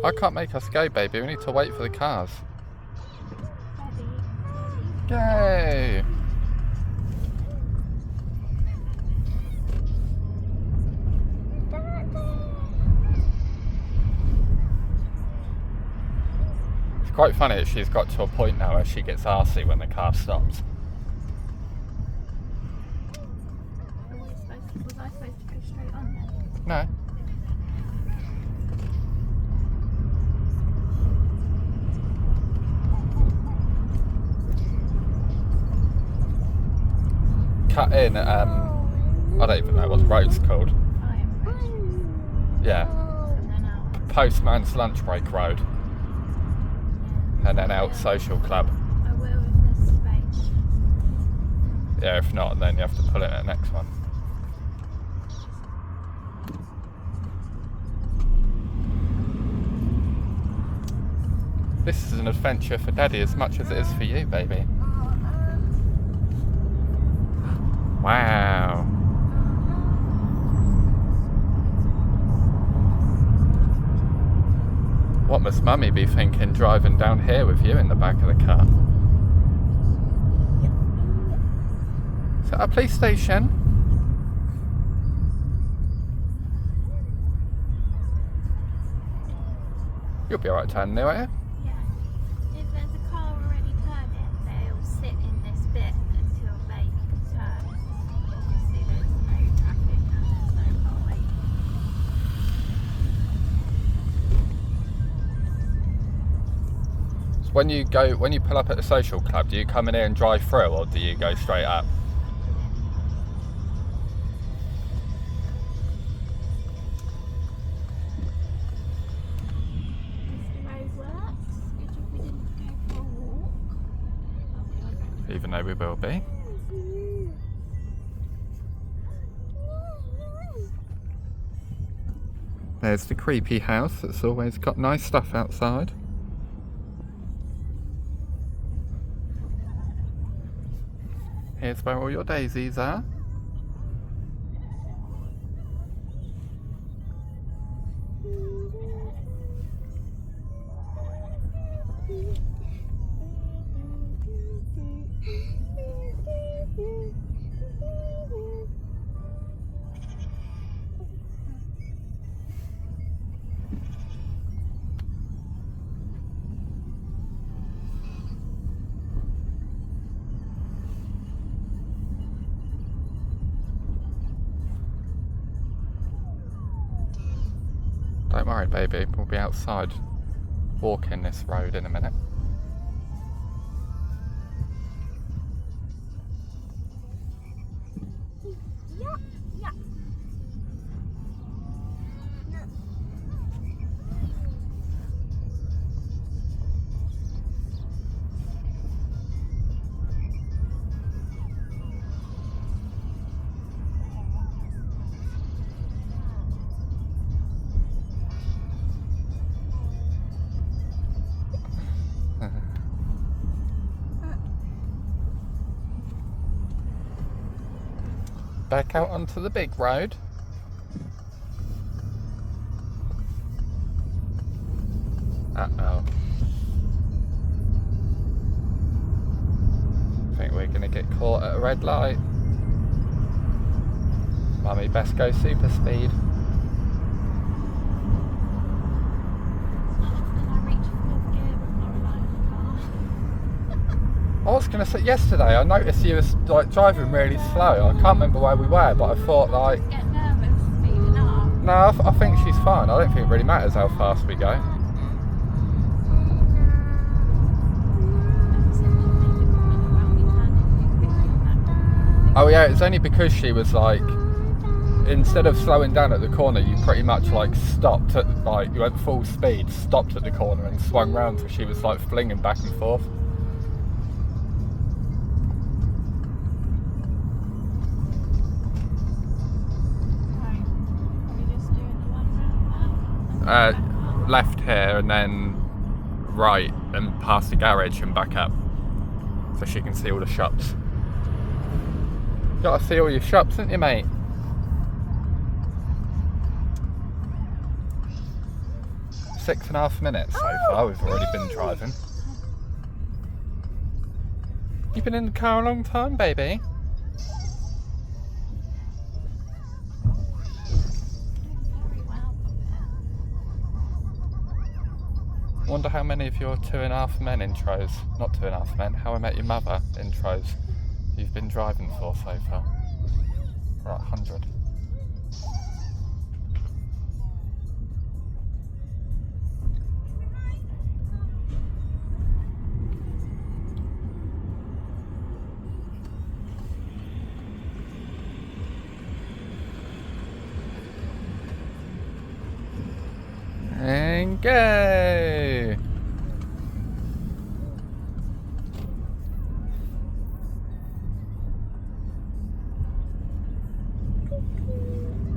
I can't make us go, baby. We need to wait for the cars. Yay! It's quite funny that she's got to a point now where she gets arsey when the car stops. Was I supposed to go straight on then? No. Cut in, I don't even know what the road's called. Yeah. And then out. Postman's Lunch Break Road. And then out Social Club. I will if there's space. Yeah, if not, then you have to pull it at the next one. This is an adventure for Daddy as much as it is for you, baby. Wow. What must Mummy be thinking driving down here with you in the back of the car? Is that a police station? You'll be alright turning there, won't you? Yeah. If there's a car already turning, they'll sit in this bit until they can turn. Obviously there's no traffic and there's no car waiting. So when you pull up at the Social Club, do you come in here and drive through, or do you go straight up? Even though we will be. There's the creepy house that's always got nice stuff outside. Here's where all your daisies are. Don't worry, baby, we'll be outside walking this road in a minute. Back out onto the big road. Uh-oh. Think we're gonna get caught at a red light. Mummy, best go super speed. I was going to say, yesterday I noticed you was like driving really slow. I can't remember where we were, but I thought like... Get nervous speeding up. No, I think she's fine. I don't think it really matters how fast we go. Oh yeah, it's only because she was like... Instead of slowing down at the corner, you pretty much like stopped at like... You went full speed, stopped at the corner and swung round, so she was like flinging back and forth. Left here and then right and past the garage and back up so she can see all the shops. You gotta see all your shops, haven't you, mate? 6.5 minutes so far. We've already been driving. You've been in the car a long time, baby. Very well. Wonder how many of your 2.5 Men intros, not 2.5 Men, How I Met Your Mother intros you've been driving for so far. Right, 100. And go!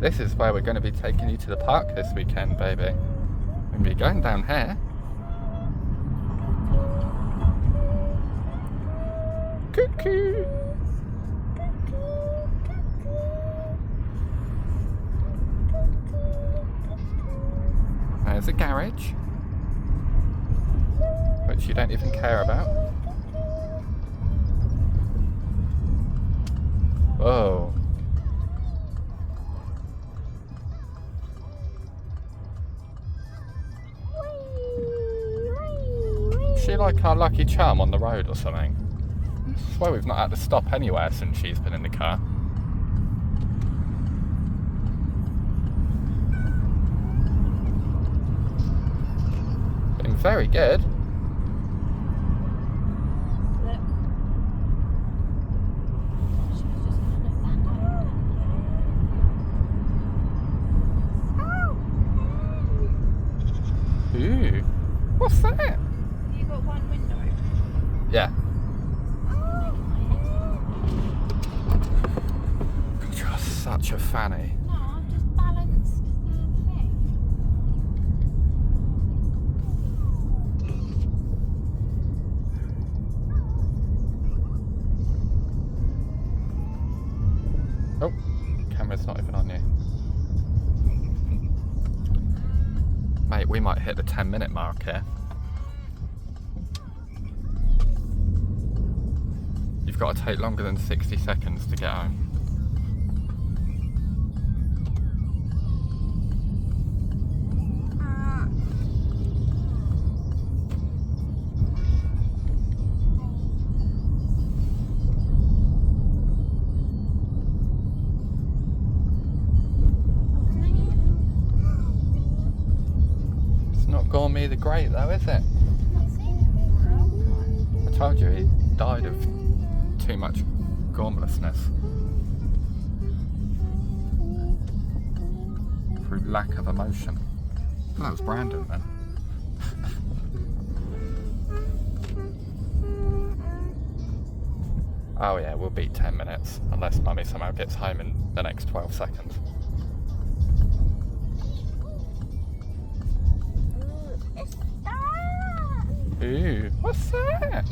This is where we're going to be taking you to the park this weekend, baby. We're going to be going down here. Cuckoo! There's a garage, which you don't even care about. Whoa. Is she like our lucky charm on the road or something? I swear we've not had to stop anywhere since she's been in the car. Been very good. Look. She was just going to look back over. Ooh. What's that? Have you got one window open? Yeah. God, you're such a fanny. No, I've just balanced the thing. Oh, camera's not even on you. Mate, we might hit the 10-minute mark here. You've got to take longer than 60 seconds to get home. It's not Gourmet the Great though, is it? I've not seen it for a long time. I told you he died of too much gormlessness through lack of emotion. That was Brandon then. Oh yeah, we'll beat 10 minutes unless Mummy somehow gets home in the next 12 seconds. Ooh, what's that?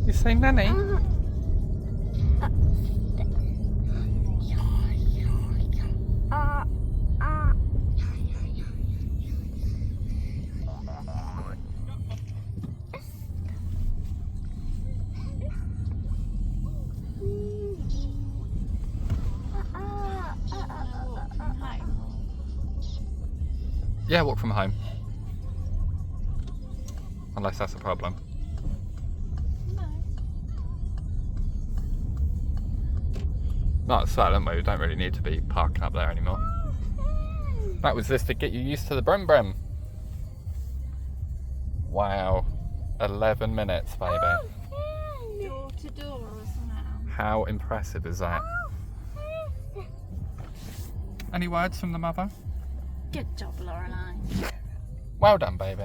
You say nanny? Yeah, walk from home. Unless that's a problem. Not silent, we don't really need to be parking up there anymore. That was just to get you used to the brum brum. Wow. 11 minutes, baby. Door to door as well. How impressive is that? Any words from the mother? Good job, Lorelei. Well done, baby.